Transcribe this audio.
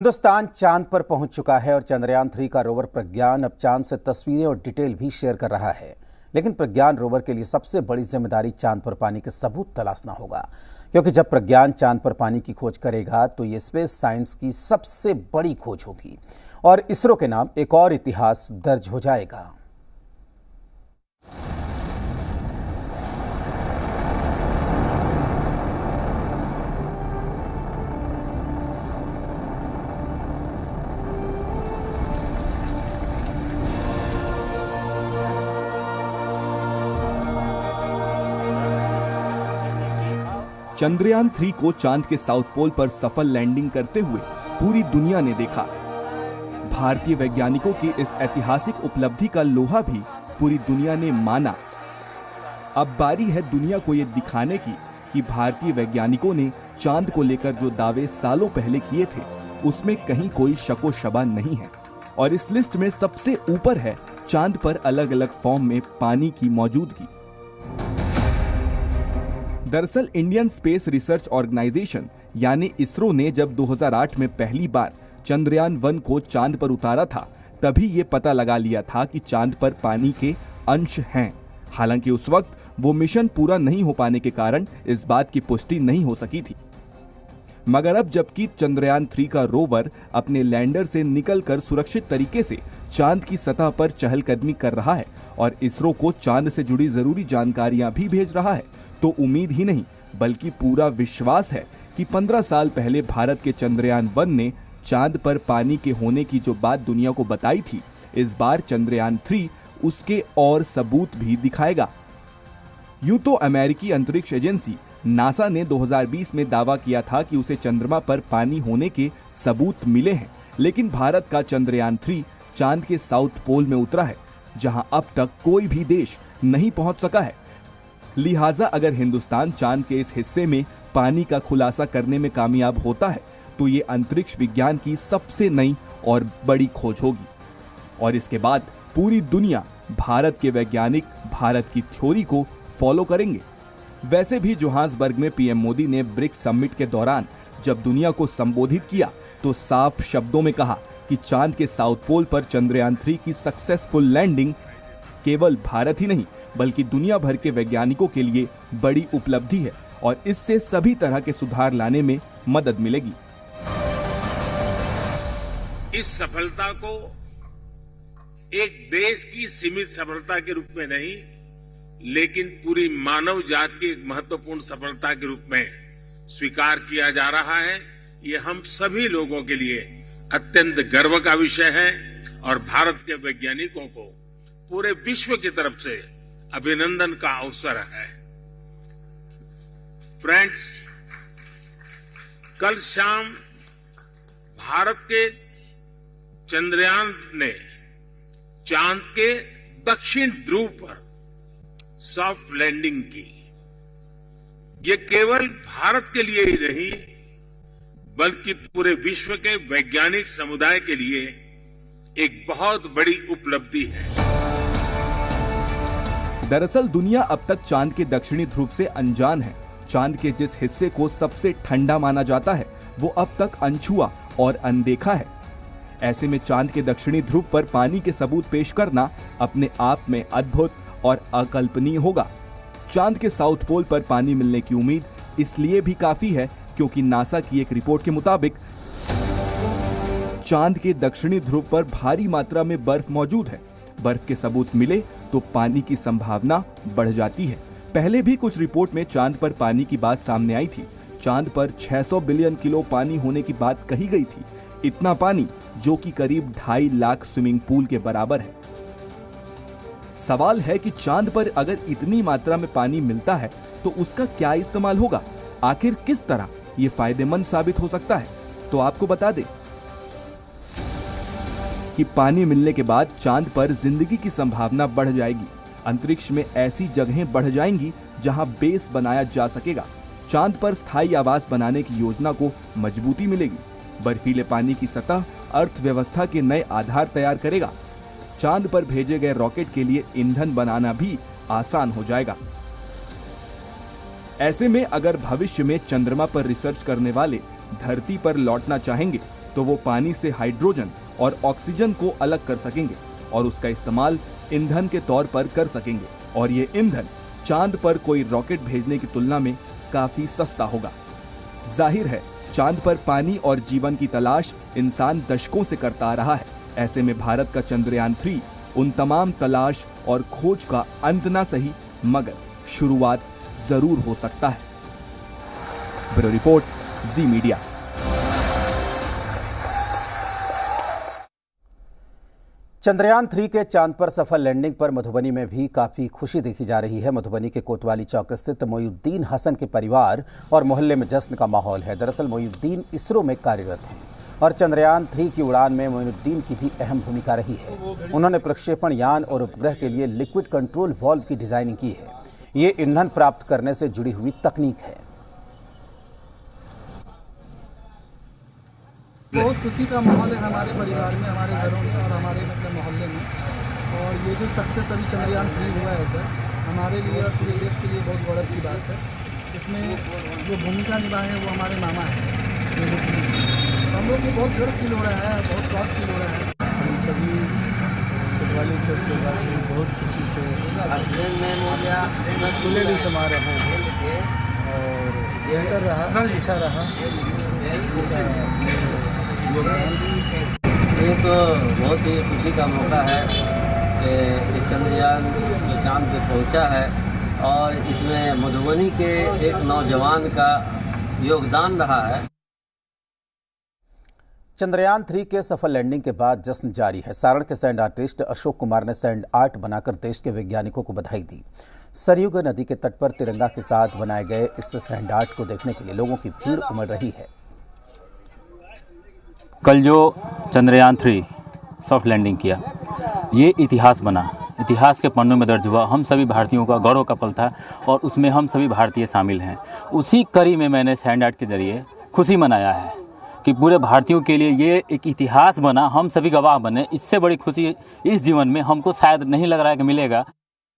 हिंदुस्तान चांद पर पहुंच चुका है और चंद्रयान 3 का रोवर प्रज्ञान अब चांद से तस्वीरें और डिटेल भी शेयर कर रहा है। लेकिन प्रज्ञान रोवर के लिए सबसे बड़ी जिम्मेदारी चांद पर पानी के सबूत तलाशना होगा, क्योंकि जब प्रज्ञान चांद पर पानी की खोज करेगा तो ये स्पेस साइंस की सबसे बड़ी खोज होगी और इसरो के नाम एक और इतिहास दर्ज हो जाएगा। चंद्रयान 3 को चांद के साउथ पोल पर सफल लैंडिंग करते हुए पूरी दुनिया ने देखा। भारतीय वैज्ञानिकों की इस ऐतिहासिक उपलब्धि का लोहा भी पूरी दुनिया ने माना। अब बारी है दुनिया को ये दिखाने की कि भारतीय वैज्ञानिकों ने चांद को लेकर जो दावे सालों पहले किए थे उसमें कहीं कोई शको शबा नहीं है। और इस लिस्ट में सबसे ऊपर है चांद पर अलग अलग फॉर्म में पानी की मौजूदगी। दरअसल इंडियन स्पेस रिसर्च ऑर्गेनाइजेशन यानी इसरो ने जब 2008 में पहली बार चंद्रयान 1 को चांद पर उतारा था, तभी ये पता लगा लिया था कि चांद पर पानी के अंश हैं। हालांकि उस वक्त वो मिशन पूरा नहीं हो पाने के कारण इस बात की पुष्टि नहीं हो सकी थी। मगर अब जबकि चंद्रयान 3 का रोवर अपने लैंडर से निकलकर सुरक्षित तरीके से चांद की सतह पर चहलकदमी कर रहा है और इसरो को चांद से जुड़ी जरूरी जानकारियां भी भेज रहा है, तो उम्मीद ही नहीं बल्कि पूरा विश्वास है कि 15 साल पहले भारत के चंद्रयान 1 ने चांद पर पानी के होने की जो बात दुनिया को बताई थी, इस बार चंद्रयान 3 उसके और सबूत भी दिखाएगा। यूं तो अमेरिकी अंतरिक्ष एजेंसी नासा ने 2020 में दावा किया था कि उसे चंद्रमा पर पानी होने के सबूत मिले हैं, लेकिन भारत का चंद्रयान 3 चांद के साउथ पोल में उतरा है, जहां अब तक कोई भी देश नहीं पहुंच सका है। लिहाजा अगर हिंदुस्तान चांद के इस हिस्से में पानी का खुलासा करने में कामयाब होता है तो ये अंतरिक्ष विज्ञान की सबसे नई और बड़ी खोज होगी और इसके बाद पूरी दुनिया भारत के वैज्ञानिक भारत की थ्योरी को फॉलो करेंगे। वैसे भी जोहान्सबर्ग में पीएम मोदी ने ब्रिक्स समिट के दौरान जब दुनिया को संबोधित किया तो साफ शब्दों में कहा कि चांद के साउथ पोल पर चंद्रयान 3 की सक्सेसफुल लैंडिंग केवल भारत ही नहीं बल्कि दुनिया भर के वैज्ञानिकों के लिए बड़ी उपलब्धि है और इससे सभी तरह के सुधार लाने में मदद मिलेगी। इस सफलता को एक देश की सीमित सफलता के रूप में नहीं, लेकिन पूरी मानव जाति की एक महत्वपूर्ण सफलता के रूप में स्वीकार किया जा रहा है। ये हम सभी लोगों के लिए अत्यंत गर्व का विषय है और भारत के वैज्ञानिकों को पूरे विश्व की तरफ से अभिनंदन का अवसर है। फ्रेंड्स, कल शाम भारत के चंद्रयान ने चांद के दक्षिण ध्रुव पर सॉफ्ट लैंडिंग की। ये केवल भारत के लिए ही नहीं बल्कि पूरे विश्व के वैज्ञानिक समुदाय के लिए एक बहुत बड़ी उपलब्धि है। दरअसल दुनिया अब तक चांद के दक्षिणी ध्रुव से अनजान है। चांद के जिस हिस्से को सबसे ठंडा माना जाता है वो अब तक अनछुआ और अनदेखा है। ऐसे में चांद के दक्षिणी ध्रुव पर पानी के सबूत पेश करना अपने आप में अद्भुत और अकल्पनीय होगा। चांद के साउथ पोल पर पानी मिलने की उम्मीद इसलिए भी काफी है क्योंकि नासा की एक रिपोर्ट के मुताबिक चांद के दक्षिणी ध्रुव पर भारी मात्रा में बर्फ मौजूद है। बर्फ के सबूत मिले तो पानी की संभावना बढ़ जाती है। पहले भी कुछ रिपोर्ट में चांद पर पानी की बात सामने आई थी। चांद पर 600 बिलियन किलो पानी होने की बात कही गई थी। इतना पानी जो कि करीब 2.5 लाख स्विमिंग पूल के बराबर है। सवाल है कि चांद पर अगर इतनी मात्रा में पानी मिलता है तो उसका क्या इस्तेमाल होगा? आखिर किस तरह ये फायदेमंद साबित हो सकता है? तो आपको बता दें कि पानी मिलने के बाद चांद पर जिंदगी की संभावना बढ़ जाएगी। अंतरिक्ष में ऐसी जगहें बढ़ जाएंगी जहां बेस बनाया जा सकेगा। चांद पर स्थायी आवास बनाने की योजना को मजबूती मिलेगी। बर्फीले पानी की सतह अर्थव्यवस्था के नए आधार तैयार करेगा। चांद पर भेजे गए रॉकेट के लिए ईंधन बनाना भी आसान हो जाएगा। ऐसे में अगर भविष्य में चंद्रमा पर रिसर्च करने वाले धरती पर लौटना चाहेंगे तो वो पानी से हाइड्रोजन और ऑक्सीजन को अलग कर सकेंगे और उसका इस्तेमाल ईंधन के तौर पर कर सकेंगे। और ये ईंधन चांद पर कोई रॉकेट भेजने की तुलना में काफी सस्ता होगा। जाहिर है चांद पर पानी और जीवन की तलाश इंसान दशकों से करता आ रहा है। ऐसे में भारत का चंद्रयान 3 उन तमाम तलाश और खोज का अंत ना सही मगर शुरुआत जरूर हो सकता है। ब्यूरो रिपोर्ट, जी मीडिया। चंद्रयान 3 के चांद पर सफल लैंडिंग पर मधुबनी में भी काफी खुशी देखी जा रही है। मधुबनी के कोतवाली चौक स्थित मोइनुद्दीन हसन के परिवार और मोहल्ले में जश्न का माहौल है। दरअसल मोइनुद्दीन इसरो में कार्यरत हैं और चंद्रयान 3 की उड़ान में मोइनुद्दीन की भी अहम भूमिका रही है। उन्होंने प्रक्षेपण यान और उपग्रह के लिए लिक्विड कंट्रोल वॉल्व की डिजाइनिंग की है। ये ईंधन प्राप्त करने से जुड़ी हुई तकनीक है। बहुत खुशी का माहौल है हमारे परिवार में, हमारे घरों में और हमारे मोहल्ले में। और ये जो सक्सेस अभी चंद्रयान 3 हुआ है सर, हमारे लिए और पूरे देश के लिए बहुत गौरव की बात है। इसमें जो भूमिका निभाए हैं वो हमारे मामा हैं। हम लोग को बहुत गर्व फील हो रहा है, बहुत प्राउड फील हो रहा है। हम सभी कोतवाली चौक के वासी बहुत खुशी से खुले समा रहे हैं और बेहतर रहा, अच्छा रहा। ये तो बहुत ही खुशी का मौका है कि ये चंद्रयान जो चांद पे पहुंचा है और इसमें मधुबनी के एक नौजवान का योगदान रहा है। चंद्रयान 3 के सफल लैंडिंग के बाद जश्न जारी है। सारण के सैंड आर्टिस्ट अशोक कुमार ने सैंड आर्ट बनाकर देश के वैज्ञानिकों को बधाई दी। सरयू नदी के तट पर तिरंगा के साथ बनाए गए इस सैंड आर्ट को देखने के लिए लोगों की भीड़ उमड़ रही है। कल जो चंद्रयान 3 सॉफ्ट लैंडिंग किया, ये इतिहास बना, इतिहास के पन्नों में दर्ज हुआ। हम सभी भारतीयों का गौरव का पल था और उसमें हम सभी भारतीय शामिल हैं। उसी कड़ी में मैंने सैंड आर्ट के जरिए खुशी मनाया है कि पूरे भारतीयों के लिए ये एक इतिहास बना, हम सभी गवाह बने। इससे बड़ी खुशी इस जीवन में हमको शायद नहीं लग रहा है कि मिलेगा।